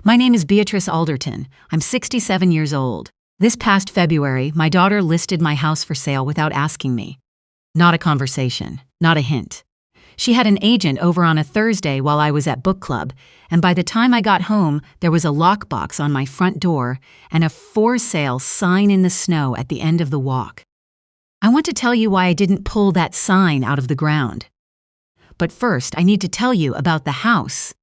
My name is Beatrice Alderton. I'm 67 years old. This past February, my daughter listed my house for sale without asking me. Not a conversation, not a hint. She had an agent over on a Thursday while I was at book club, and by the time I got home, there was a lockbox on my front door and a for sale sign in the snow at the end of the walk. I want to tell you why I didn't pull that sign out of the ground. But first, I need to tell you about the house.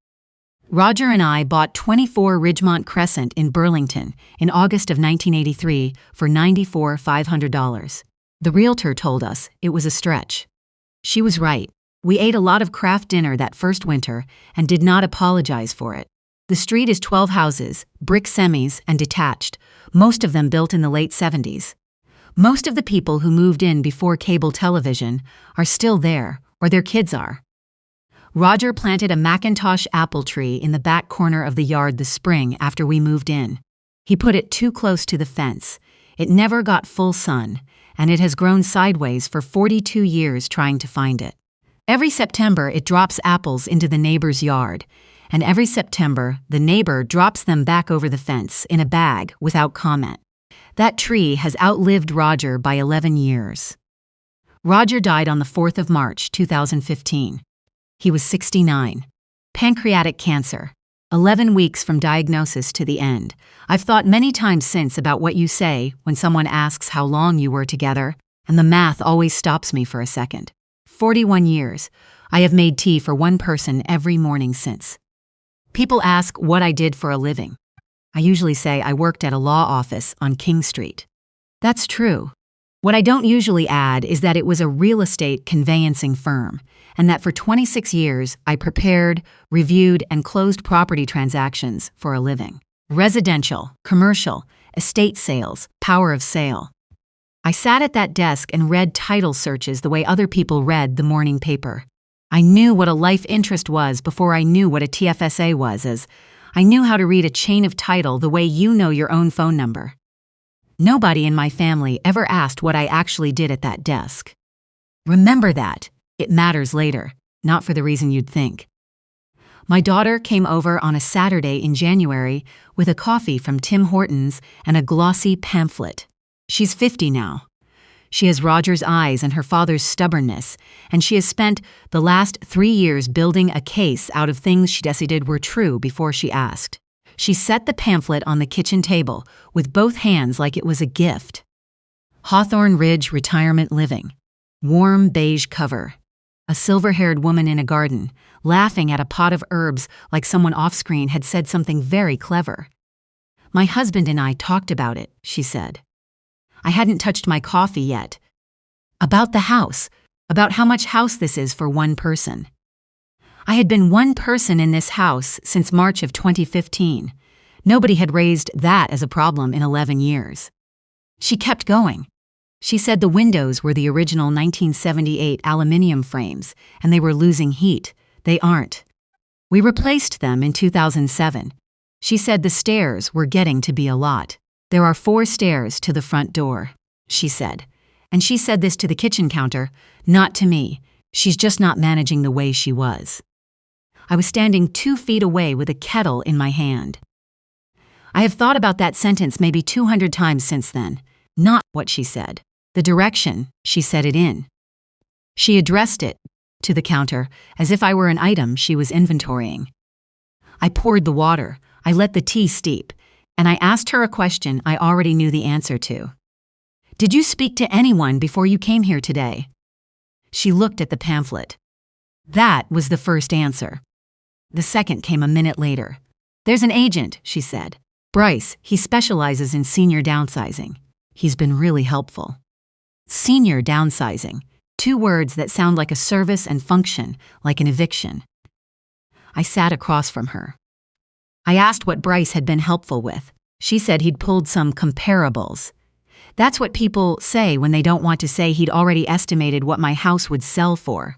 Roger and I bought 24 Ridgemont Crescent in Burlington in August of 1983 for $94,500. The realtor told us it was a stretch. She was right. We ate a lot of Kraft dinner that first winter and did not apologize for it. The street is 12 houses, brick semis and detached, most of them built in the late 70s. Most of the people who moved in before cable television are still there, or their kids are. Roger planted a Macintosh apple tree in the back corner of the yard this spring after we moved in. He put it too close to the fence. It never got full sun, and it has grown sideways for 42 years trying to find it. Every September, it drops apples into the neighbor's yard, and every September, the neighbor drops them back over the fence in a bag without comment. That tree has outlived Roger by 11 years. Roger died on the 4th of March, 2015. He was 69. Pancreatic cancer. 11 weeks from diagnosis to the end. I've thought many times since about what you say when someone asks how long you were together, and the math always stops me for a second. 41 years. I have made tea for one person every morning since. People ask what I did for a living. I usually say I worked at a law office on King Street. That's true. What I don't usually add is that it was a real estate conveyancing firm, and that for 26 years I prepared, reviewed, and closed property transactions for a living. Residential, commercial, estate sales, power of sale. I sat at that desk and read title searches the way other people read the morning paper. I knew what a life interest was before I knew what a TFSA was, as I knew how to read a chain of title the way you know your own phone number. Nobody in my family ever asked what I actually did at that desk. Remember that. It matters later, not for the reason you'd think. My daughter came over on a Saturday in January with a coffee from Tim Hortons and a glossy pamphlet. She's 50 now. She has Roger's eyes and her father's stubbornness, and she has spent the last 3 years building a case out of things she decided were true before she asked. She set the pamphlet on the kitchen table with both hands like it was a gift. Hawthorne Ridge Retirement Living. Warm beige cover. A silver-haired woman in a garden, laughing at a pot of herbs like someone off-screen had said something very clever. My husband and I talked about it, she said. I hadn't touched my coffee yet. About the house, about how much house this is for one person. I had been one person in this house since March of 2015. Nobody had raised that as a problem in 11 years. She kept going. She said the windows were the original 1978 aluminum frames, and they were losing heat. They aren't. We replaced them in 2007. She said the stairs were getting to be a lot. There are 4 stairs to the front door, she said. And she said this to the kitchen counter, not to me. She's just not managing the way she was. I was standing 2 feet away with a kettle in my hand. I have thought about that sentence maybe 200 times since then. Not what she said. The direction she said it in. She addressed it to the counter as if I were an item she was inventorying. I poured the water. I let the tea steep. And I asked her a question I already knew the answer to. Did you speak to anyone before you came here today? She looked at the pamphlet. That was the first answer. The second came a minute later. There's an agent, she said. Bryce, he specializes in senior downsizing. He's been really helpful. Senior downsizing. 2 words that sound like a service and function, like an eviction. I sat across from her. I asked what Bryce had been helpful with. She said he'd pulled some comparables. That's what people say when they don't want to say he'd already estimated what my house would sell for.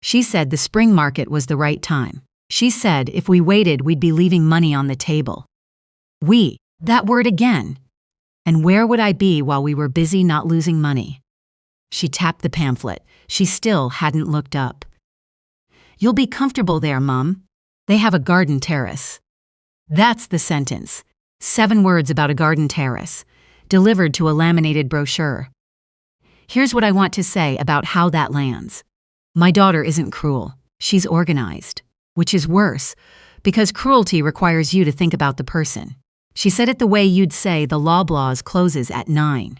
She said the spring market was the right time. She said if we waited, we'd be leaving money on the table. We, that word again. And where would I be while we were busy not losing money? She tapped the pamphlet. She still hadn't looked up. You'll be comfortable there, Mum. They have a garden terrace. That's the sentence. 7 words about a garden terrace, delivered to a laminated brochure. Here's what I want to say about how that lands. My daughter isn't cruel. She's organized. Which is worse, because cruelty requires you to think about the person. She said it the way you'd say the Loblaws closes at 9.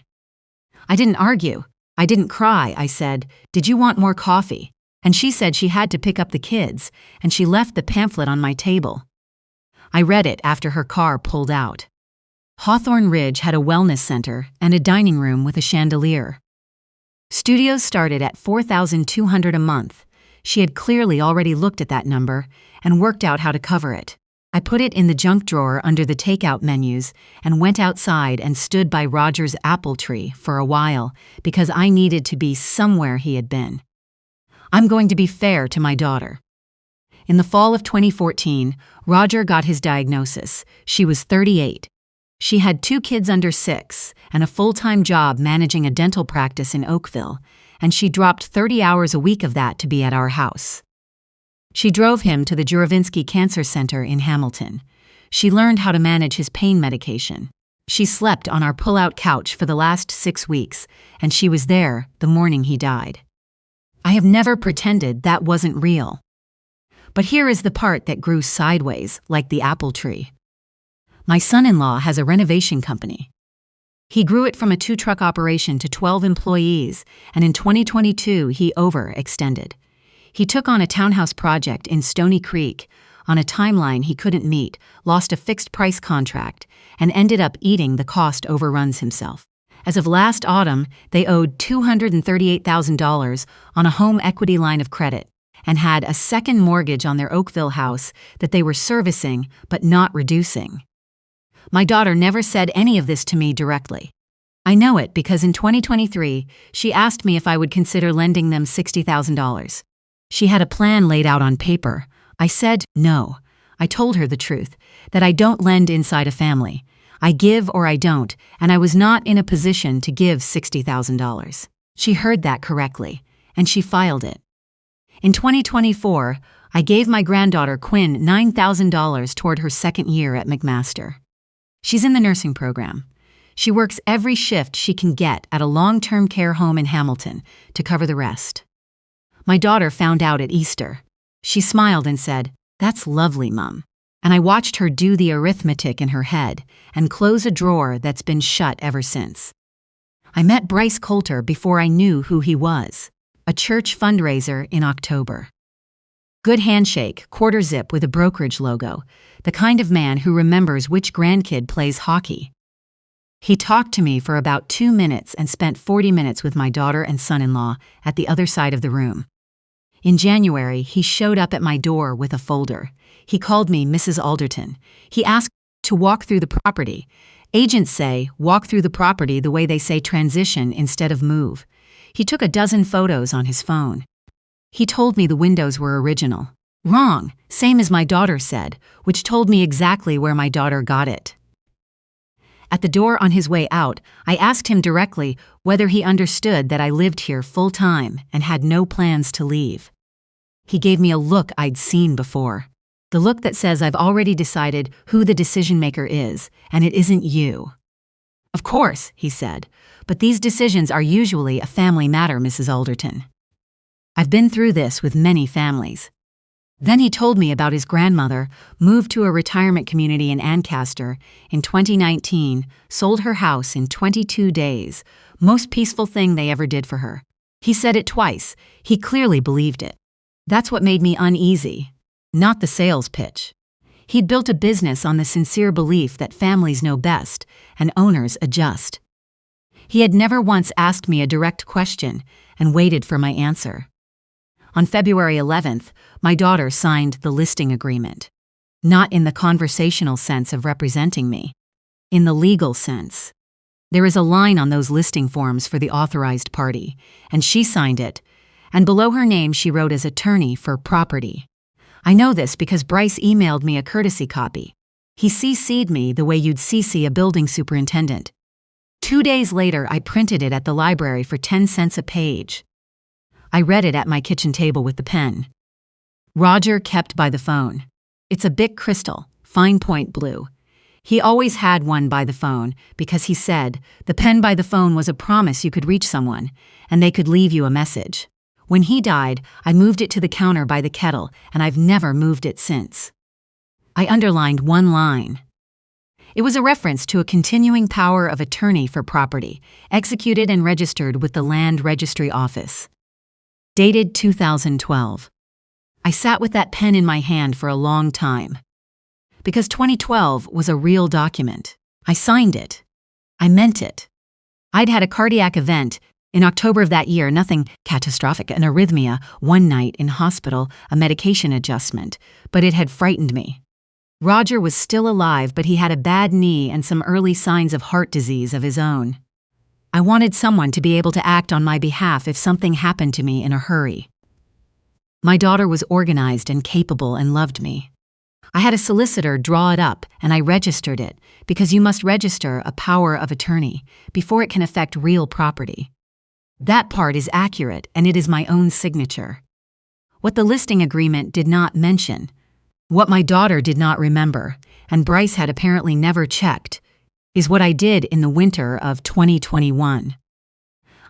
I didn't argue. I didn't cry. I said, "Did you want more coffee?" And she said she had to pick up the kids, and she left the pamphlet on my table. I read it after her car pulled out. Hawthorne Ridge had a wellness center and a dining room with a chandelier. Studios started at $4,200 a month. She had clearly already looked at that number and worked out how to cover it. I put it in the junk drawer under the takeout menus and went outside and stood by Roger's apple tree for a while because I needed to be somewhere he had been. I'm going to be fair to my daughter. In the fall of 2014, Roger got his diagnosis. She was 38. She had 2 kids under 6 and a full-time job managing a dental practice in Oakville, and she dropped 30 hours a week of that to be at our house. She drove him to the Juravinsky Cancer Center in Hamilton. She learned how to manage his pain medication. She slept on our pull-out couch for the last 6 weeks, and she was there the morning he died. I have never pretended that wasn't real. But here is the part that grew sideways, like the apple tree. My son-in-law has a renovation company. He grew it from a 2-truck operation to 12 employees, and in 2022 he overextended. He took on a townhouse project in Stony Creek on a timeline he couldn't meet, lost a fixed-price contract, and ended up eating the cost overruns himself. As of last autumn, they owed $238,000 on a home equity line of credit and had a second mortgage on their Oakville house that they were servicing but not reducing. My daughter never said any of this to me directly. I know it because in 2023, she asked me if I would consider lending them $60,000. She had a plan laid out on paper. I said no. I told her the truth, that I don't lend inside a family. I give or I don't, and I was not in a position to give $60,000. She heard that correctly, and she filed it. In 2024, I gave my granddaughter Quinn $9,000 toward her second year at McMaster. She's in the nursing program. She works every shift she can get at a long-term care home in Hamilton to cover the rest. My daughter found out at Easter. She smiled and said, "That's lovely, Mum." And I watched her do the arithmetic in her head and close a drawer that's been shut ever since. I met Bryce Coulter before I knew who he was, a church fundraiser in October. Good handshake, quarter zip with a brokerage logo, the kind of man who remembers which grandkid plays hockey. He talked to me for about 2 minutes and spent 40 minutes with my daughter and son-in-law at the other side of the room. In January, he showed up at my door with a folder. He called me Mrs. Alderton. He asked to walk through the property. Agents say walk through the property the way they say transition instead of move. He took a dozen photos on his phone. He told me the windows were original. Wrong, same as my daughter said, which told me exactly where my daughter got it. At the door on his way out, I asked him directly whether he understood that I lived here full-time and had no plans to leave. He gave me a look I'd seen before. The look that says I've already decided who the decision-maker is, and it isn't you. Of course, he said, but these decisions are usually a family matter, Mrs. Alderton. I've been through this with many families. Then he told me about his grandmother, moved to a retirement community in Ancaster in 2019, sold her house in 22 days, most peaceful thing they ever did for her. He said it twice. He clearly believed it. That's what made me uneasy, not the sales pitch. He'd built a business on the sincere belief that families know best and owners adjust. He had never once asked me a direct question and waited for my answer. On February 11th, my daughter signed the listing agreement. Not in the conversational sense of representing me. In the legal sense. There is a line on those listing forms for the authorized party, and she signed it, and below her name she wrote as attorney for property. I know this because Bryce emailed me a courtesy copy. He CC'd me the way you'd CC a building superintendent. 2 days later, I printed it at the library for 10 cents a page. I read it at my kitchen table with the pen. Roger kept by the phone. It's a Bic crystal, fine point blue. He always had one by the phone because he said the pen by the phone was a promise you could reach someone and they could leave you a message. When he died, I moved it to the counter by the kettle, and I've never moved it since. I underlined one line. It was a reference to a continuing power of attorney for property, executed and registered with the Land Registry Office. Dated 2012. I sat with that pen in my hand for a long time. Because 2012 was a real document. I signed it. I meant it. I'd had a cardiac event in October of that year, nothing catastrophic, an arrhythmia, one night in hospital, a medication adjustment, but it had frightened me. Roger was still alive, but he had a bad knee and some early signs of heart disease of his own. I wanted someone to be able to act on my behalf if something happened to me in a hurry. My daughter was organized and capable and loved me. I had a solicitor draw it up, and I registered it, because you must register a power of attorney before it can affect real property. That part is accurate, and it is my own signature. What the listing agreement did not mention, what my daughter did not remember, and Bryce had apparently never checked, is what I did in the winter of 2021.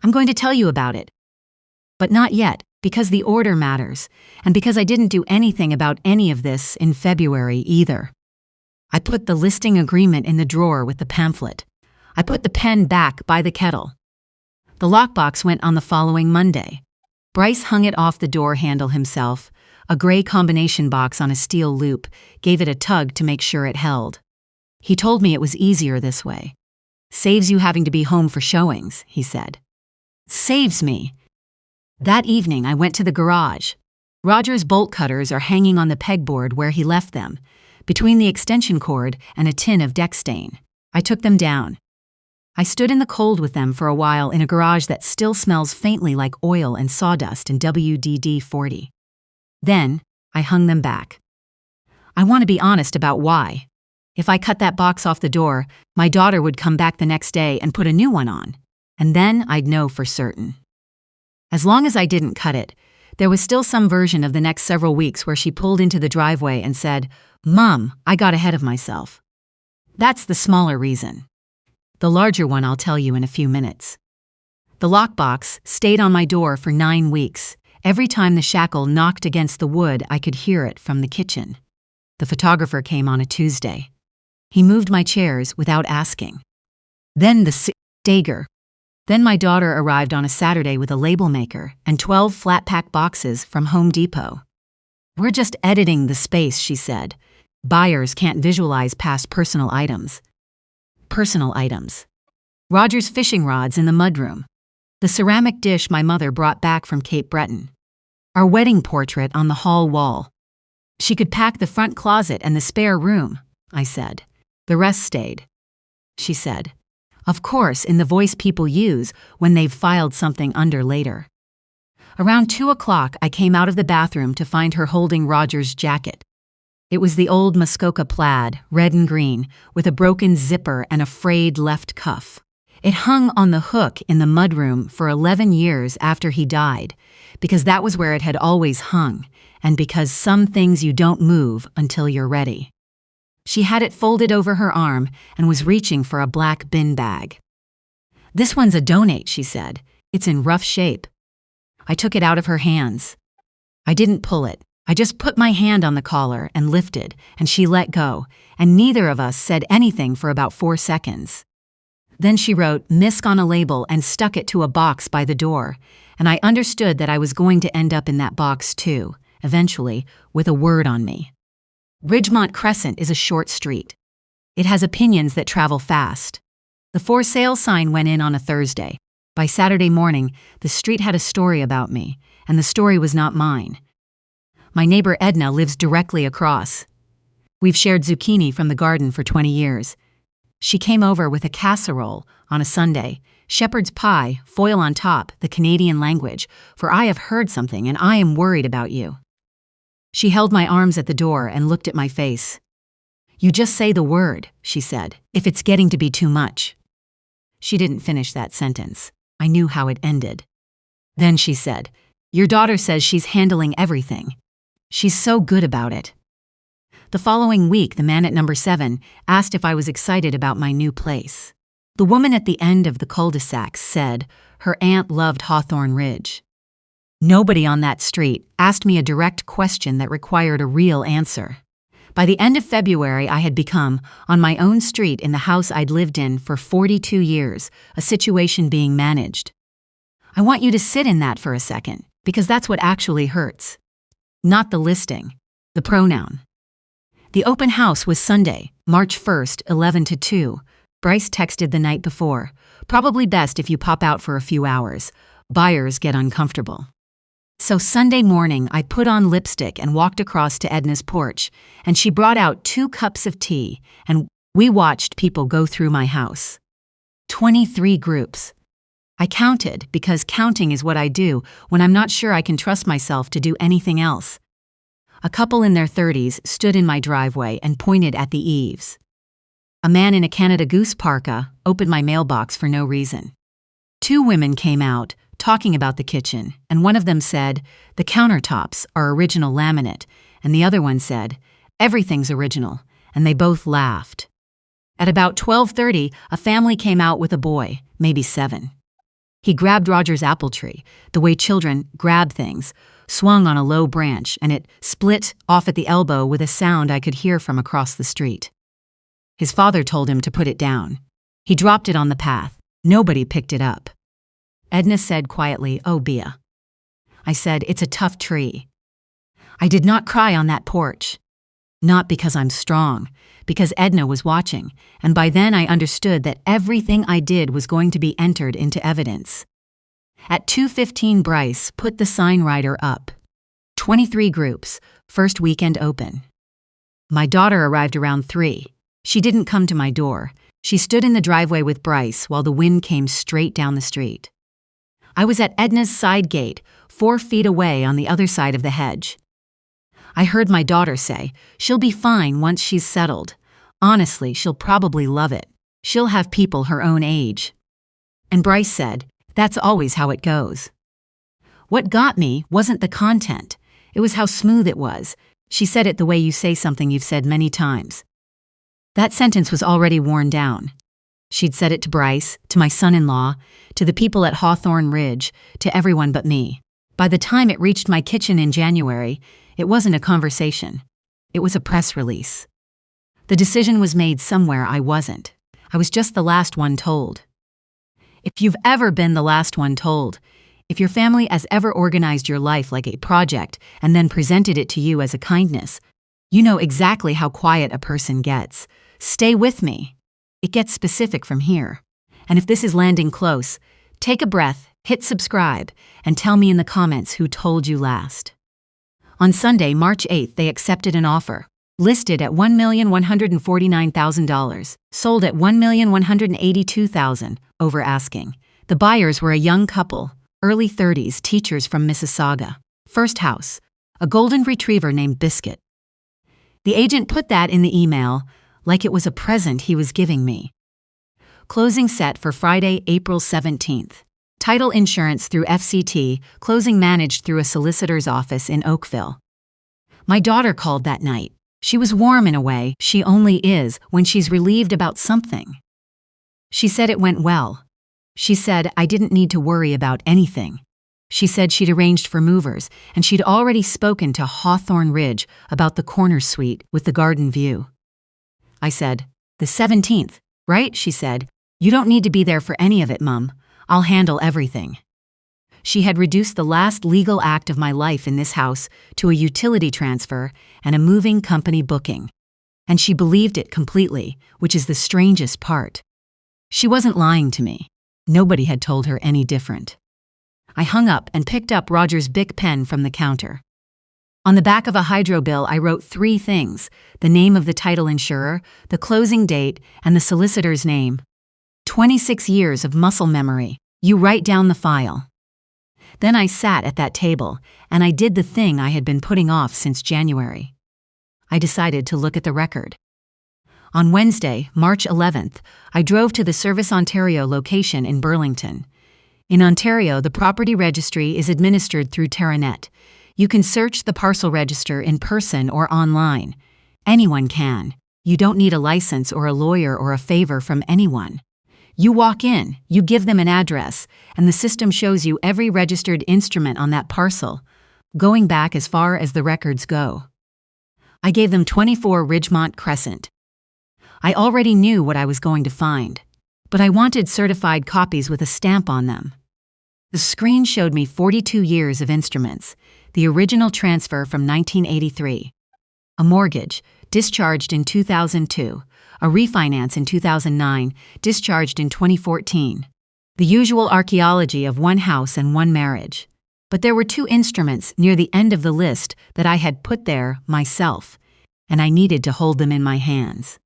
I'm going to tell you about it, but not yet, because the order matters, and because I didn't do anything about any of this in February either. I put the listing agreement in the drawer with the pamphlet. I put the pen back by the kettle. The lockbox went on the following Monday. Bryce hung it off the door handle himself. A gray combination box on a steel loop, gave it a tug to make sure it held. He told me it was easier this way. Saves you having to be home for showings, he said. Saves me. That evening I went to the garage. Roger's bolt cutters are hanging on the pegboard where he left them, between the extension cord and a tin of deck stain. I took them down. I stood in the cold with them for a while in a garage that still smells faintly like oil and sawdust and WD-40. Then, I hung them back. I want to be honest about why. If I cut that box off the door, my daughter would come back the next day and put a new one on, and then I'd know for certain. As long as I didn't cut it, there was still some version of the next several weeks where she pulled into the driveway and said, "Mom, I got ahead of myself." That's the smaller reason. The larger one I'll tell you in a few minutes. The lockbox stayed on my door for 9 weeks. Every time the shackle knocked against the wood, I could hear it from the kitchen. The photographer came on a Tuesday. He moved my chairs without asking. Then the dagger. Then my daughter arrived on a Saturday with a label maker and 12 flat-pack boxes from Home Depot. "We're just editing the space," she said. "Buyers can't visualize past personal items." Personal items. Roger's fishing rods in the mudroom. The ceramic dish my mother brought back from Cape Breton. Our wedding portrait on the hall wall. "She could pack the front closet and the spare room," I said. "The rest stayed." She said, "Of course, in the voice people use when they've filed something under later." Around 2 o'clock, I came out of the bathroom to find her holding Roger's jacket. It was the old Muskoka plaid, red and green, with a broken zipper and a frayed left cuff. It hung on the hook in the mudroom for 11 years after he died, because that was where it had always hung, and because some things you don't move until you're ready. She had it folded over her arm and was reaching for a black bin bag. "This one's a donate," she said. "It's in rough shape." I took it out of her hands. I didn't pull it. I just put my hand on the collar and lifted, and she let go, and neither of us said anything for about 4 seconds. Then she wrote "Misc" on a label and stuck it to a box by the door, and I understood that I was going to end up in that box too, eventually, with a word on me. Ridgemont Crescent is a short street. It has opinions that travel fast. The for sale sign went in on a Thursday. By Saturday morning, the street had a story about me, and the story was not mine. My neighbor Edna lives directly across. We've shared zucchini from the garden for 20 years. She came over with a casserole on a Sunday, shepherd's pie, foil on top, the Canadian language, for I have heard something and I am worried about you. She held my arms at the door and looked at my face. "You just say the word," she said, "if it's getting to be too much." She didn't finish that sentence. I knew how it ended. Then she said, "Your daughter says she's handling everything. She's so good about it." The following week, the man at number 7 asked if I was excited about my new place. The woman at the end of the cul-de-sac said her aunt loved Hawthorne Ridge. Nobody on that street asked me a direct question that required a real answer. By the end of February, I had become, on my own street in the house I'd lived in for 42 years, a situation being managed. I want you to sit in that for a second, because that's what actually hurts. Not the listing, the pronoun. The open house was Sunday, March 1st, 11 to 2. Bryce texted the night before. Probably best if you pop out for a few hours. Buyers get uncomfortable. So Sunday morning, I put on lipstick and walked across to Edna's porch, and she brought out 2 cups of tea, and we watched people go through my house. 23 groups. I counted because counting is what I do when I'm not sure I can trust myself to do anything else. A couple in their 30s stood in my driveway and pointed at the eaves. A man in a Canada Goose parka opened my mailbox for no reason. 2 women came out, talking about the kitchen, and one of them said, "The countertops are original laminate," and the other one said, "Everything's original," and they both laughed. At about 12:30, a family came out with a boy, maybe 7. He grabbed Roger's apple tree, the way children grab things, swung on a low branch, and it split off at the elbow with a sound I could hear from across the street. His father told him to put it down. He dropped it on the path. Nobody picked it up. Edna said quietly, "Oh, Bea." I said, "It's a tough tree." I did not cry on that porch. Not because I'm strong, because Edna was watching, and by then I understood that everything I did was going to be entered into evidence. At 2:15, Bryce put the sign rider up. 23 groups, first weekend open. My daughter arrived around 3. She didn't come to my door. She stood in the driveway with Bryce while the wind came straight down the street. I was at Edna's side gate, 4 feet away on the other side of the hedge. I heard my daughter say, "She'll be fine once she's settled. Honestly, she'll probably love it. She'll have people her own age." And Bryce said, "That's always how it goes." What got me wasn't the content. It was how smooth it was. She said it the way you say something you've said many times. That sentence was already worn down. She'd said it to Bryce, to my son-in-law, to the people at Hawthorne Ridge, to everyone but me. By the time it reached my kitchen in January, it wasn't a conversation. It was a press release. The decision was made somewhere I wasn't. I was just the last one told. If you've ever been the last one told, if your family has ever organized your life like a project and then presented it to you as a kindness, you know exactly how quiet a person gets. Stay with me. It gets specific from here. And if this is landing close, take a breath, hit subscribe, and tell me in the comments who told you last. On Sunday, March 8th, they accepted an offer. Listed at $1,149,000, sold at $1,182,000, over asking. The buyers were a young couple, early 30s, teachers from Mississauga. First house, a golden retriever named Biscuit. The agent put that in the email like it was a present he was giving me. Closing set for Friday, April 17th. Title insurance through FCT, closing managed through a solicitor's office in Oakville. My daughter called that night. She was warm in a way she only is when she's relieved about something. She said it went well. She said I didn't need to worry about anything. She said she'd arranged for movers, and she'd already spoken to Hawthorne Ridge about the corner suite with the garden view. I said, "The 17th, right?" She said, "You don't need to be there for any of it, Mum. I'll handle everything." She had reduced the last legal act of my life in this house to a utility transfer and a moving company booking. And she believed it completely, which is the strangest part. She wasn't lying to me. Nobody had told her any different. I hung up and picked up Roger's Bic pen from the counter. On the back of a hydro bill, I wrote 3 things: the name of the title insurer, the closing date, and the solicitor's name. 26 years of muscle memory. You write down the file. Then I sat at that table, and I did the thing I had been putting off since January. I decided to look at the record. On Wednesday, March 11th, I drove to the Service Ontario location in Burlington. In Ontario, the property registry is administered through Terranet. You can search the parcel register in person or online. Anyone can. You don't need a license or a lawyer or a favor from anyone. You walk in, you give them an address, and the system shows you every registered instrument on that parcel, going back as far as the records go. I gave them 24 Ridgemont Crescent. I already knew what I was going to find, but I wanted certified copies with a stamp on them. The screen showed me 42 years of instruments, the original transfer from 1983, a mortgage, discharged in 2002, a refinance in 2009, discharged in 2014. The usual archaeology of one house and one marriage. But there were 2 instruments near the end of the list that I had put there myself, and I needed to hold them in my hands.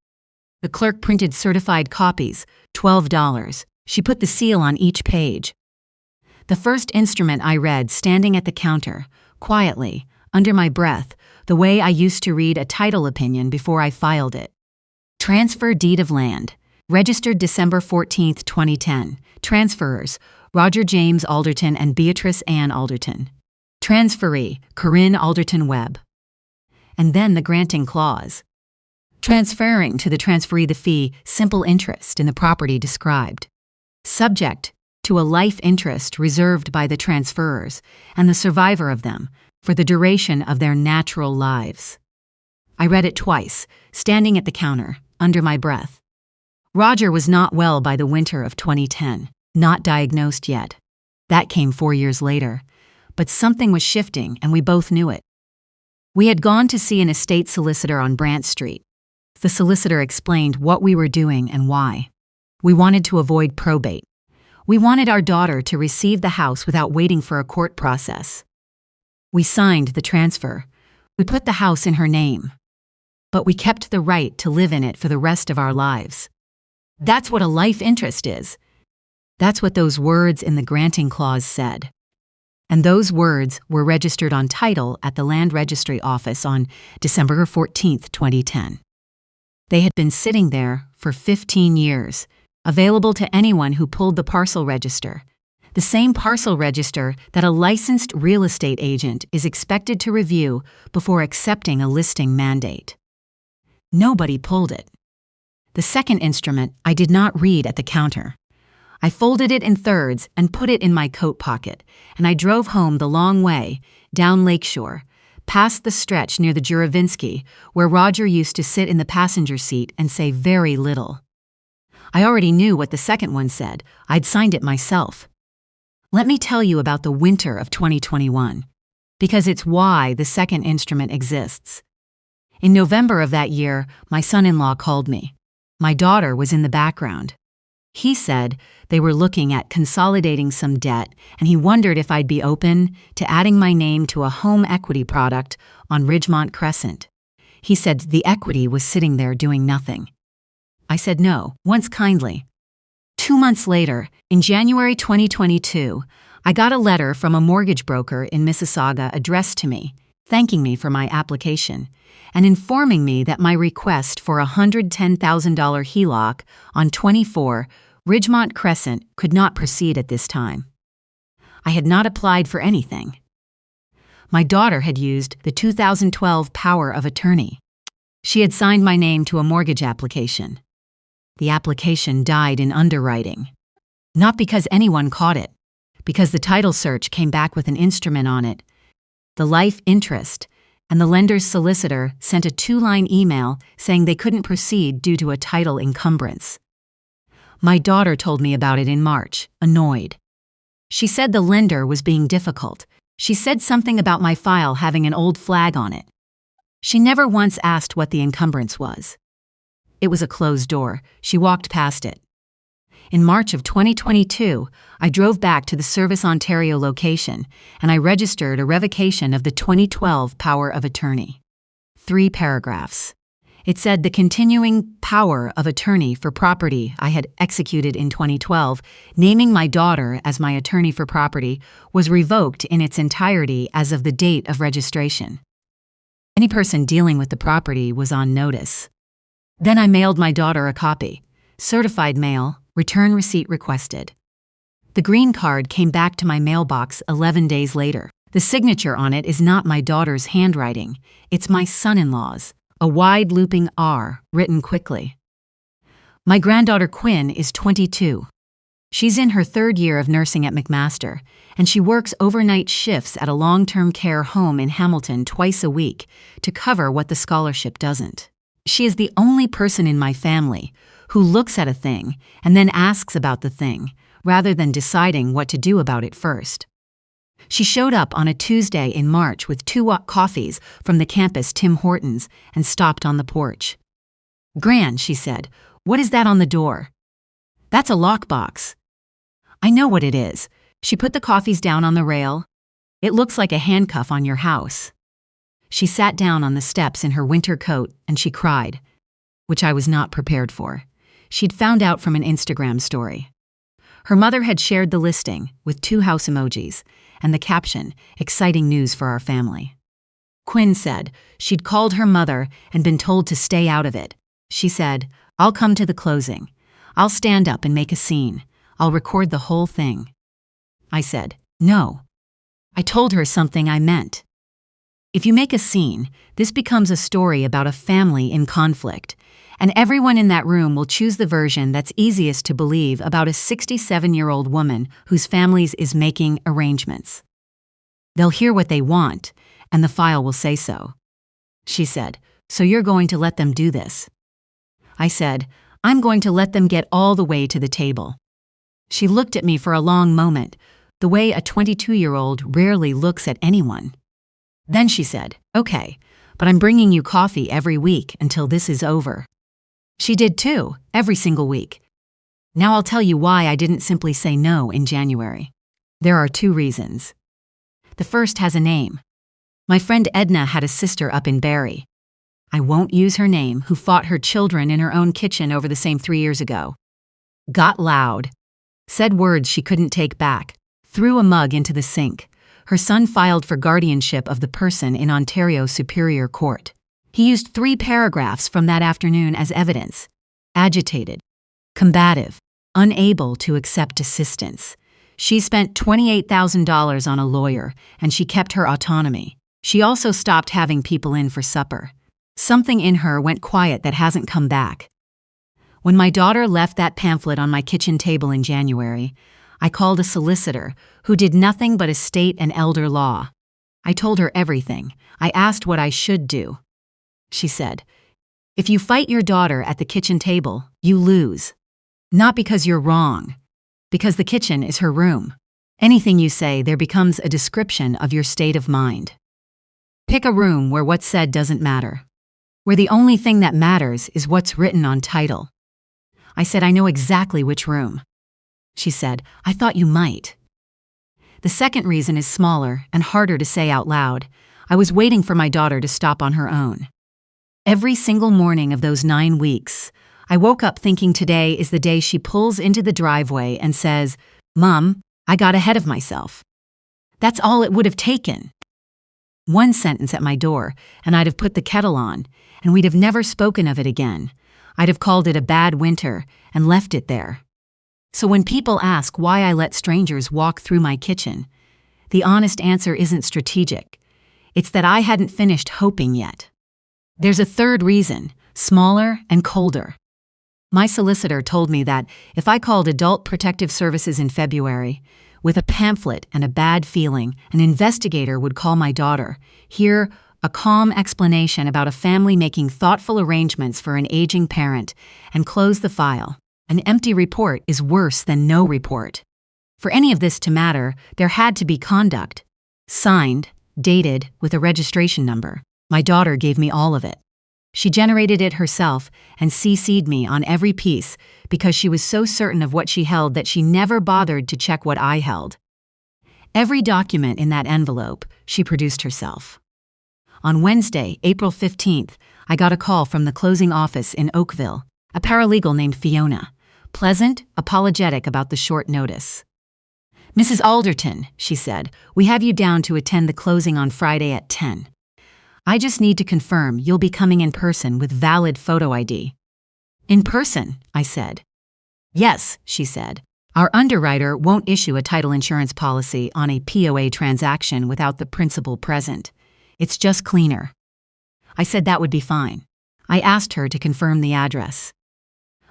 The clerk printed certified copies, $12. She put the seal on each page. The first instrument I read standing at the counter, quietly, under my breath, the way I used to read a title opinion before I filed it. Transfer Deed of Land. Registered December 14, 2010. Transferors, Roger James Alderton and Beatrice Ann Alderton. Transferee, Corinne Alderton Webb. And then the granting clause. Transferring to the transferee the fee, simple interest in the property described. Subject to a life interest reserved by the transferors and the survivor of them for the duration of their natural lives. I read it twice, standing at the counter, under my breath. Roger was not well by the winter of 2010, not diagnosed yet. That came 4 years later, but something was shifting and we both knew it. We had gone to see an estate solicitor on Brant Street. The solicitor explained what we were doing and why. We wanted to avoid probate. We wanted our daughter to receive the house without waiting for a court process. We signed the transfer. We put the house in her name. But we kept the right to live in it for the rest of our lives. That's what a life interest is. That's what those words in the granting clause said. And those words were registered on title at the Land Registry Office on December 14, 2010. They had been sitting there for 15 years, available to anyone who pulled the parcel register, the same parcel register that a licensed real estate agent is expected to review before accepting a listing mandate. Nobody pulled it. The second instrument I did not read at the counter. I folded it in thirds and put it in my coat pocket, and I drove home the long way, down Lakeshore, past the stretch near the Juravinsky, where Roger used to sit in the passenger seat and say very little. I already knew what the second one said. I'd signed it myself. Let me tell you about the winter of 2021, because it's why the second instrument exists. In November of that year, my son-in-law called me. My daughter was in the background. He said they were looking at consolidating some debt, and he wondered if I'd be open to adding my name to a home equity product on Ridgemont Crescent. He said the equity was sitting there doing nothing. I said no, once kindly. 2 months later, in January 2022, I got a letter from a mortgage broker in Mississauga addressed to me, thanking me for my application, and informing me that my request for a $110,000 HELOC on 24 Ridgemont Crescent could not proceed at this time. I had not applied for anything. My daughter had used the 2012 power of attorney. She had signed my name to a mortgage application. The application died in underwriting. Not because anyone caught it, because the title search came back with an instrument on it, the life interest, and the lender's solicitor sent a 2-line email saying they couldn't proceed due to a title encumbrance. My daughter told me about it in March, annoyed. She said the lender was being difficult. She said something about my file having an old flag on it. She never once asked what the encumbrance was. It was a closed door. She walked past it. In March of 2022, I drove back to the Service Ontario location, and I registered a revocation of the 2012 power of attorney. 3 paragraphs. It said the continuing power of attorney for property I had executed in 2012, naming my daughter as my attorney for property, was revoked in its entirety as of the date of registration. Any person dealing with the property was on notice. Then I mailed my daughter a copy. Certified mail, return receipt requested. The green card came back to my mailbox 11 days later. The signature on it is not my daughter's handwriting. It's my son-in-law's, a wide looping R written quickly. My granddaughter Quinn is 22. She's in her third year of nursing at McMaster, and she works overnight shifts at a long-term care home in Hamilton twice a week to cover what the scholarship doesn't. She is the only person in my family who looks at a thing and then asks about the thing, rather than deciding what to do about it first. She showed up on a Tuesday in March with 2 coffees from the campus Tim Hortons and stopped on the porch. "Gran," she said, "what is that on the door?" "That's a lockbox." "I know what it is." She put the coffees down on the rail. "It looks like a handcuff on your house." She sat down on the steps in her winter coat and she cried, which I was not prepared for. She'd found out from an Instagram story. Her mother had shared the listing with 2 house emojis and the caption, "Exciting news for our family." Quinn said she'd called her mother and been told to stay out of it. She said, "I'll come to the closing. I'll stand up and make a scene. I'll record the whole thing." I said, "No." I told her something I meant. If you make a scene, this becomes a story about a family in conflict, and everyone in that room will choose the version that's easiest to believe about a 67-year-old woman whose family is making arrangements. They'll hear what they want, and the file will say so. She said, "So you're going to let them do this?" I said, "I'm going to let them get all the way to the table." She looked at me for a long moment, the way a 22-year-old rarely looks at anyone. Then she said, "Okay, but I'm bringing you coffee every week until this is over." She did too, every single week. Now I'll tell you why I didn't simply say no in January. There are 2 reasons. The first has a name. My friend Edna had a sister up in Barrie. I won't use her name, who fought her children in her own kitchen over the same 3 years ago. Got loud. Said words she couldn't take back. Threw a mug into the sink. Her son filed for guardianship of the person in Ontario Superior Court. He used 3 paragraphs from that afternoon as evidence. Agitated. Combative. Unable to accept assistance. She spent $28,000 on a lawyer, and she kept her autonomy. She also stopped having people in for supper. Something in her went quiet that hasn't come back. When my daughter left that pamphlet on my kitchen table in January, I called a solicitor who did nothing but estate and elder law. I told her everything. I asked what I should do. She said, "If you fight your daughter at the kitchen table, you lose. Not because you're wrong, because the kitchen is her room. Anything you say there becomes a description of your state of mind. Pick a room where what's said doesn't matter, where the only thing that matters is what's written on title." I said, "I know exactly which room." She said, "I thought you might." The second reason is smaller and harder to say out loud. I was waiting for my daughter to stop on her own. Every single morning of those 9 weeks, I woke up thinking today is the day she pulls into the driveway and says, "Mom, I got ahead of myself." That's all it would have taken. One sentence at my door, and I'd have put the kettle on, and we'd have never spoken of it again. I'd have called it a bad winter and left it there. So when people ask why I let strangers walk through my kitchen, the honest answer isn't strategic. It's that I hadn't finished hoping yet. There's a third reason, smaller and colder. My solicitor told me that if I called Adult Protective Services in February, with a pamphlet and a bad feeling, an investigator would call my daughter, hear a calm explanation about a family making thoughtful arrangements for an aging parent, and close the file. An empty report is worse than no report. For any of this to matter, there had to be conduct. Signed, dated, with a registration number. My daughter gave me all of it. She generated it herself and CC'd me on every piece because she was so certain of what she held that she never bothered to check what I held. Every document in that envelope she produced herself. On Wednesday, April 15th, I got a call from the closing office in Oakville, a paralegal named Fiona. Pleasant, apologetic about the short notice. "Mrs. Alderton," she said, "we have you down to attend the closing on Friday at 10. I just need to confirm you'll be coming in person with valid photo ID." "In person?" I said. "Yes," she said. "Our underwriter won't issue a title insurance policy on a POA transaction without the principal present. It's just cleaner." I said that would be fine. I asked her to confirm the address.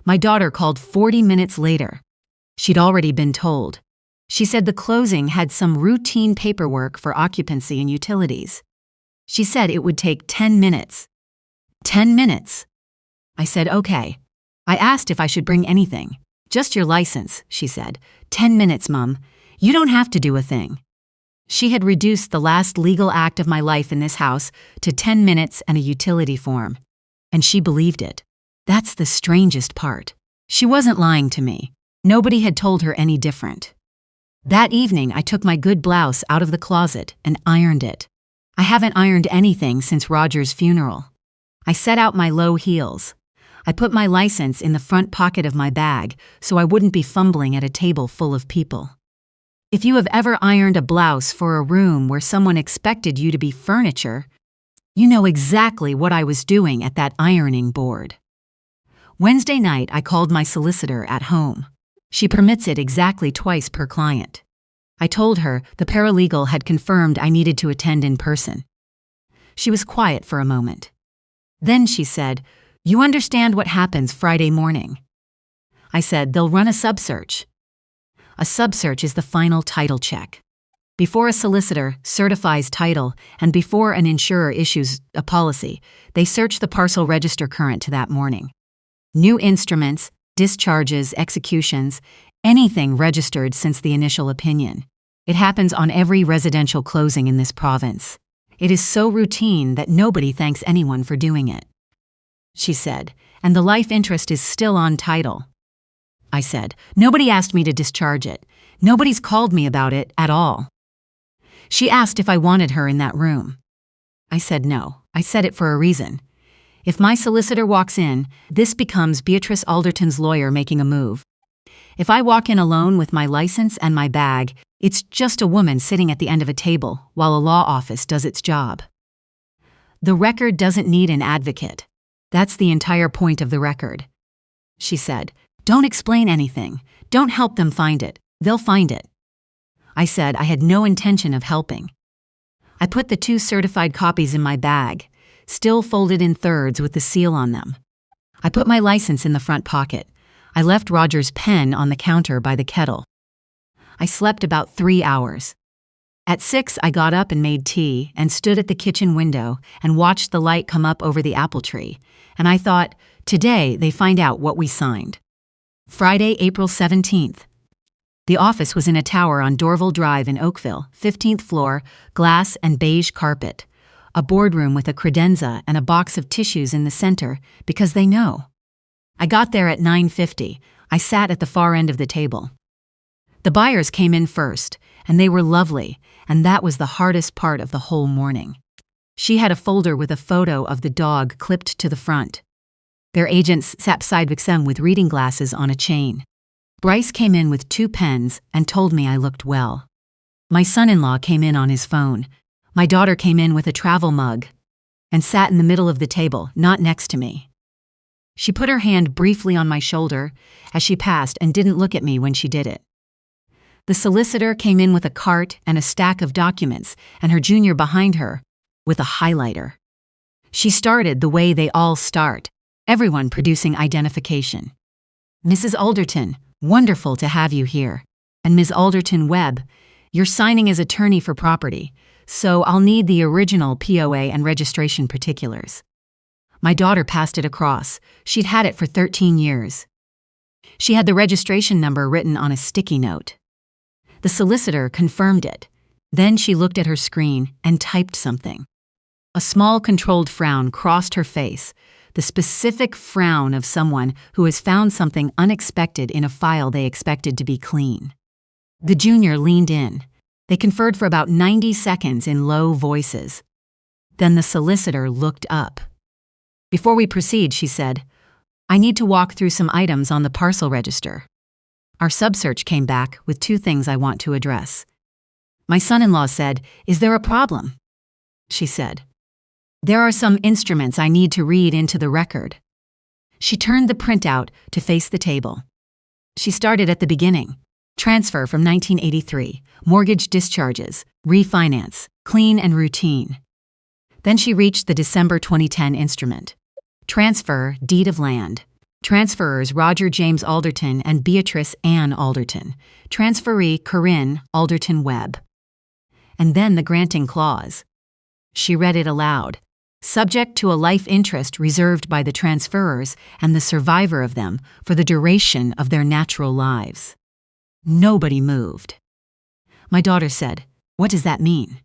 My daughter called 40 minutes later. She'd already been told. She said the closing had some routine paperwork for occupancy and utilities. She said it would take 10 minutes. 10 minutes. I said, okay. I asked if I should bring anything. Just your license, she said. 10 minutes, Mum. You don't have to do a thing. She had reduced the last legal act of my life in this house to 10 minutes and a utility form. And she believed it. That's the strangest part. She wasn't lying to me. Nobody had told her any different. That evening, I took my good blouse out of the closet and ironed it. I haven't ironed anything since Roger's funeral. I set out my low heels. I put my license in the front pocket of my bag so I wouldn't be fumbling at a table full of people. If you have ever ironed a blouse for a room where someone expected you to be furniture, you know exactly what I was doing at that ironing board. Wednesday night, I called my solicitor at home. She permits it exactly twice per client. I told her the paralegal had confirmed I needed to attend in person. She was quiet for a moment. Then she said, "You understand what happens Friday morning?" I said, "They'll run a sub-search." A sub-search is the final title check. Before a solicitor certifies title and before an insurer issues a policy, they search the parcel register current to that morning. New instruments, discharges, executions, anything registered since the initial opinion. It happens on every residential closing in this province. It is so routine that nobody thanks anyone for doing it. She said, "And the life interest is still on title." I said, "Nobody asked me to discharge it. Nobody's called me about it at all." She asked if I wanted her in that room. I said no. I said it for a reason. If my solicitor walks in, this becomes Beatrice Alderton's lawyer making a move. If I walk in alone with my license and my bag, it's just a woman sitting at the end of a table while a law office does its job. The record doesn't need an advocate. That's the entire point of the record. She said, "Don't explain anything. Don't help them find it. They'll find it." I said I had no intention of helping. I put the 2 certified copies in my bag, still folded in thirds with the seal on them. I put my license in the front pocket. I left Roger's pen on the counter by the kettle. I slept about 3 hours. At 6, I got up and made tea and stood at the kitchen window and watched the light come up over the apple tree, and I thought, today they find out what we signed. Friday, April 17th. The office was in a tower on Dorval Drive in Oakville, 15th floor, glass and beige carpet. A boardroom with a credenza and a box of tissues in the center, because they know. I got there at 9:50. I sat at the far end of the table. The buyers came in first, and they were lovely, and that was the hardest part of the whole morning. She had a folder with a photo of the dog clipped to the front. Their agents sat beside them with reading glasses on a chain. Bryce came in with 2 pens and told me I looked well. My son-in-law came in on his phone. My daughter came in with a travel mug and sat in the middle of the table, not next to me. She put her hand briefly on my shoulder as she passed and didn't look at me when she did it. The solicitor came in with a cart and a stack of documents, and her junior behind her with a highlighter. She started the way they all start, everyone producing identification. "Mrs. Alderton, wonderful to have you here. And Ms. Alderton Webb, you're signing as attorney for property, so I'll need the original POA and registration particulars." My daughter passed it across. She'd had it for 13 years. She had the registration number written on a sticky note. The solicitor confirmed it. Then she looked at her screen and typed something. A small controlled frown crossed her face, the specific frown of someone who has found something unexpected in a file they expected to be clean. The junior leaned in. They conferred for about 90 seconds in low voices. Then the solicitor looked up. "Before we proceed," she said, "I need to walk through some items on the parcel register." Our sub-search came back with 2 things I want to address. My son-in-law said, "Is there a problem?" She said, "There are some instruments I need to read into the record." She turned the printout to face the table. She started at the beginning. Transfer from 1983, mortgage discharges, refinance, clean and routine. Then she reached the December 2010 instrument. Transfer, deed of land. Transferors Roger James Alderton and Beatrice Ann Alderton. Transferee Corinne Alderton Webb. And then the granting clause. She read it aloud. Subject to a life interest reserved by the transferors and the survivor of them for the duration of their natural lives. Nobody moved. My daughter said, "What does that mean?"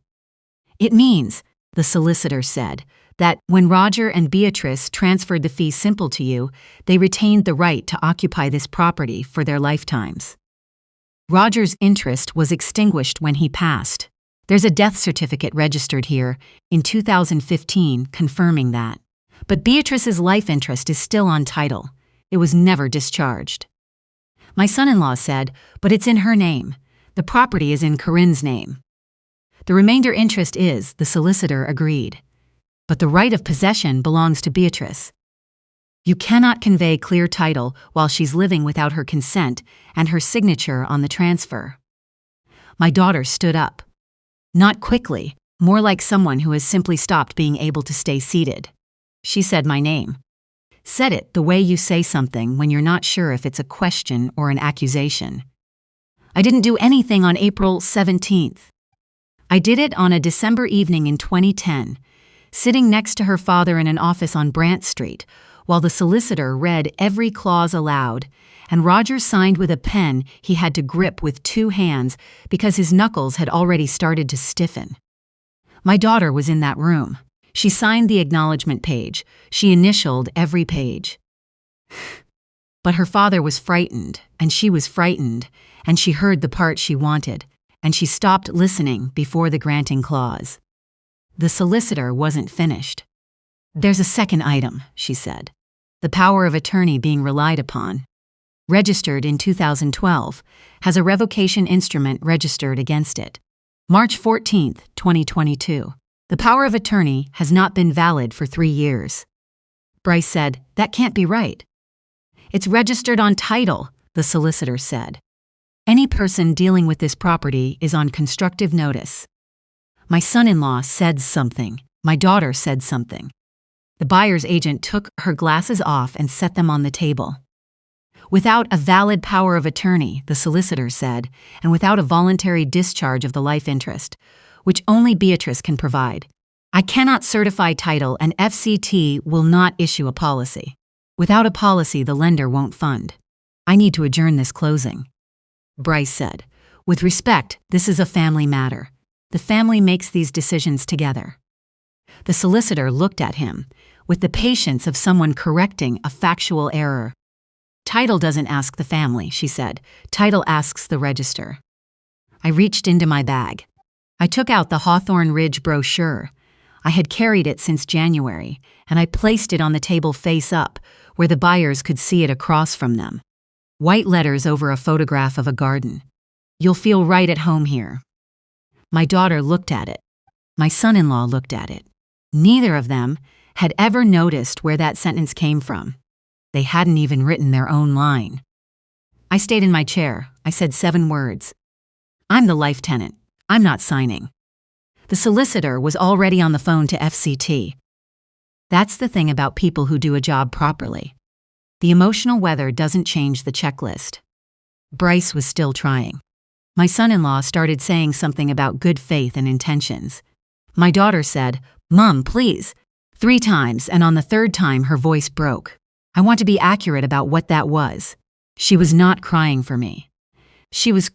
"It means," the solicitor said, "that when Roger and Beatrice transferred the fee simple to you, they retained the right to occupy this property for their lifetimes. Roger's interest was extinguished when he passed. There's a death certificate registered here in 2015 confirming that. But Beatrice's life interest is still on title. It was never discharged." My son-in-law said, "But it's in her name. The property is in Corinne's name." "The remainder interest is," the solicitor agreed. "But the right of possession belongs to Beatrice. You cannot convey clear title while she's living without her consent and her signature on the transfer." My daughter stood up. Not quickly, more like someone who has simply stopped being able to stay seated. She said my name. Said it the way you say something when you're not sure if it's a question or an accusation. "I didn't do anything on April 17th. I did it on a December evening in 2010, sitting next to her father in an office on Brant Street, while the solicitor read every clause aloud, and Roger signed with a pen he had to grip with two hands because his knuckles had already started to stiffen. My daughter was in that room. She signed the acknowledgement page. She initialed every page. But her father was frightened, and she was frightened, and she heard the part she wanted, and she stopped listening before the granting clause. The solicitor wasn't finished. "There's a second item," she said. "The power of attorney being relied upon. Registered in 2012, has a revocation instrument registered against it. March 14, 2022. The power of attorney has not been valid for 3 years." Bryce said, "That can't be right." "It's registered on title," the solicitor said. "Any person dealing with this property is on constructive notice." My son-in-law said something. My daughter said something. The buyer's agent took her glasses off and set them on the table. "Without a valid power of attorney," the solicitor said, "and without a voluntary discharge of the life interest, which only Beatrice can provide, I cannot certify title and FCT will not issue a policy. Without a policy, the lender won't fund. I need to adjourn this closing." Bryce said, "With respect, this is a family matter. The family makes these decisions together." The solicitor looked at him with the patience of someone correcting a factual error. "Title doesn't ask the family," she said. "Title asks the register." I reached into my bag. I took out the Hawthorne Ridge brochure. I had carried it since January, and I placed it on the table face up, where the buyers could see it across from them. White letters over a photograph of a garden. "You'll feel right at home here." My daughter looked at it. My son-in-law looked at it. Neither of them had ever noticed where that sentence came from. They hadn't even written their own line. I stayed in my chair. I said 7 words. "I'm the life tenant. I'm not signing." The solicitor was already on the phone to FCT. That's the thing about people who do a job properly. The emotional weather doesn't change the checklist. Bryce was still trying. My son-in-law started saying something about good faith and intentions. My daughter said, "Mom, please," 3 times, and on the 3rd time her voice broke. I want to be accurate about what that was. She was not crying for me. She was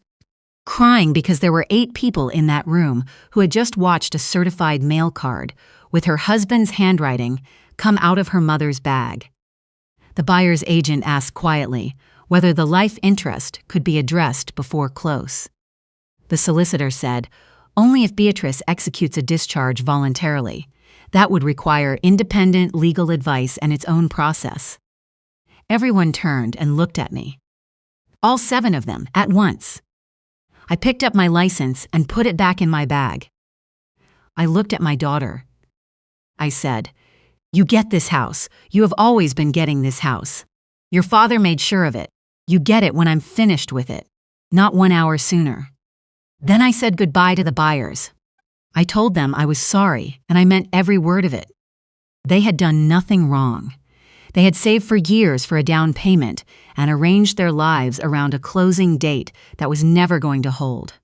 crying because there were 8 people in that room who had just watched a certified mail card with her husband's handwriting come out of her mother's bag. The buyer's agent asked quietly whether the life interest could be addressed before close. The solicitor said, "Only if Beatrice executes a discharge voluntarily. That would require independent legal advice and its own process." Everyone turned and looked at me. All 7 of them, at once. I picked up my license and put it back in my bag. I looked at my daughter. I said, "You get this house. You have always been getting this house. Your father made sure of it. You get it when I'm finished with it, not 1 hour sooner." Then I said goodbye to the buyers. I told them I was sorry, and I meant every word of it. They had done nothing wrong. They had saved for years for a down payment and arranged their lives around a closing date that was never going to hold.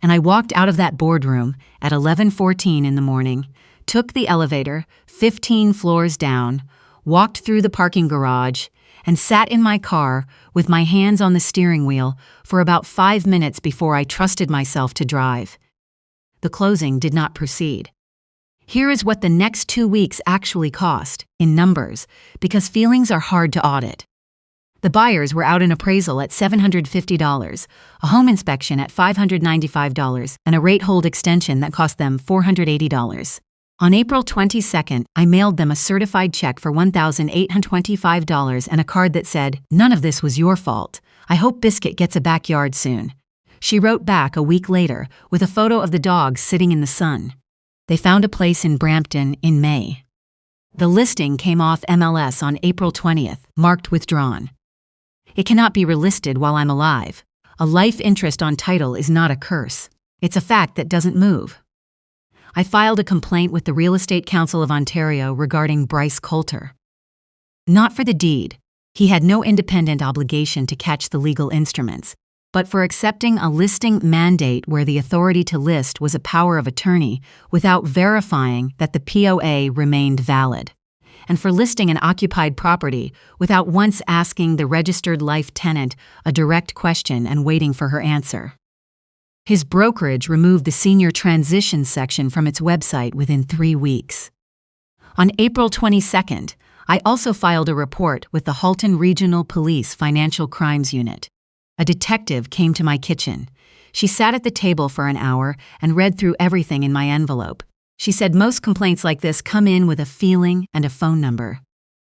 And I walked out of that boardroom at 11:14 in the morning, took the elevator 15 floors down, walked through the parking garage, and sat in my car with my hands on the steering wheel for about 5 minutes before I trusted myself to drive. The closing did not proceed. Here is what the next 2 weeks actually cost, in numbers, because feelings are hard to audit. The buyers were out an appraisal at $750, a home inspection at $595, and a rate hold extension that cost them $480. On April 22nd, I mailed them a certified check for $1,825 and a card that said, "None of this was your fault. I hope Biscuit gets a backyard soon." She wrote back a week later with a photo of the dog sitting in the sun. They found a place in Brampton in May. The listing came off MLS on April 20th, marked withdrawn. It cannot be relisted while I'm alive. A life interest on title is not a curse. It's a fact that doesn't move. I filed a complaint with the Real Estate Council of Ontario regarding Bryce Coulter. Not for the deed. He had no independent obligation to catch the legal instruments, but for accepting a listing mandate where the authority to list was a power of attorney without verifying that the POA remained valid, and for listing an occupied property without once asking the registered life tenant a direct question and waiting for her answer. His brokerage removed the senior transition section from its website within 3 weeks. On April 22nd, I also filed a report with the Halton Regional Police Financial Crimes Unit. A detective came to my kitchen. She sat at the table for an hour and read through everything in my envelope. She said most complaints like this come in with a feeling and a phone number.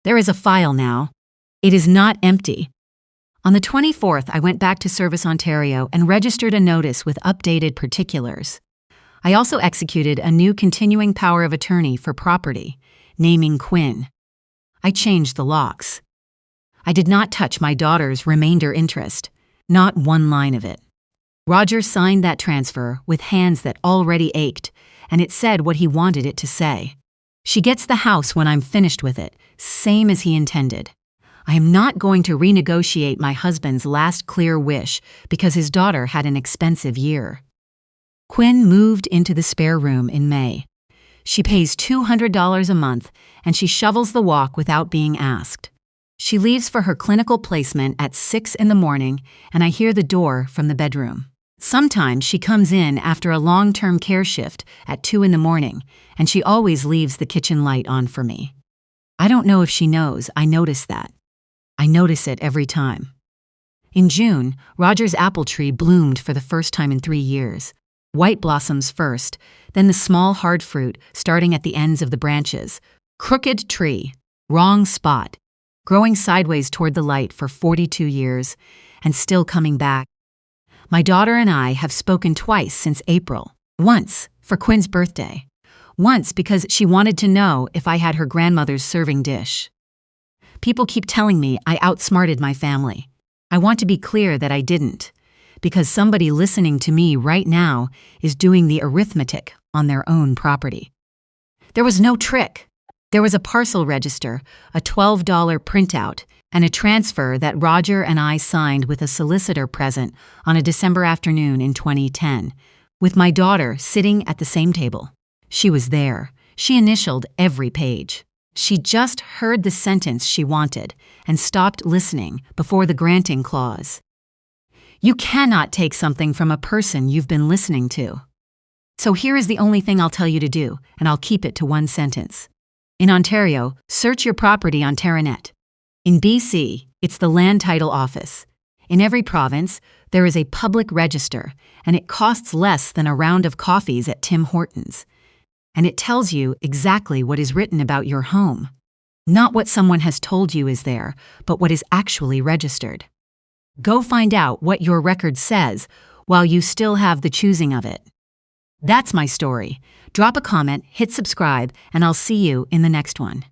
There is a file now. It is not empty. On the 24th, I went back to Service Ontario and registered a notice with updated particulars. I also executed a new continuing power of attorney for property, naming Quinn. I changed the locks. I did not touch my daughter's remainder interest. Not one line of it. Roger signed that transfer with hands that already ached, and it said what he wanted it to say. She gets the house when I'm finished with it, same as he intended. I am not going to renegotiate my husband's last clear wish because his daughter had an expensive year. Quinn moved into the spare room in May. She pays $200 a month, and she shovels the walk without being asked. She leaves for her clinical placement at 6 in the morning, and I hear the door from the bedroom. Sometimes she comes in after a long-term care shift at 2 in the morning, and she always leaves the kitchen light on for me. I don't know if she knows I notice that. I notice it every time. In June, Roger's apple tree bloomed for the first time in 3 years. White blossoms first, then the small hard fruit starting at the ends of the branches. Crooked tree, wrong spot. Growing sideways toward the light for 42 years, and still coming back. My daughter and I have spoken twice since April. Once, for Quinn's birthday. Once because she wanted to know if I had her grandmother's serving dish. People keep telling me I outsmarted my family. I want to be clear that I didn't, because somebody listening to me right now is doing the arithmetic on their own property. There was no trick. There was a parcel register, a $12 printout, and a transfer that Roger and I signed with a solicitor present on a December afternoon in 2010, with my daughter sitting at the same table. She was there. She initialed every page. She just heard the sentence she wanted and stopped listening before the granting clause. You cannot take something from a person you've been listening to. So here is the only thing I'll tell you to do, and I'll keep it to one sentence. In Ontario, search your property on Terranet. In BC, it's the Land Title Office. In every province, there is a public register, and it costs less than a round of coffees at Tim Hortons. And it tells you exactly what is written about your home. Not what someone has told you is there, but what is actually registered. Go find out what your record says while you still have the choosing of it. That's my story. Drop a comment, hit subscribe, and I'll see you in the next one.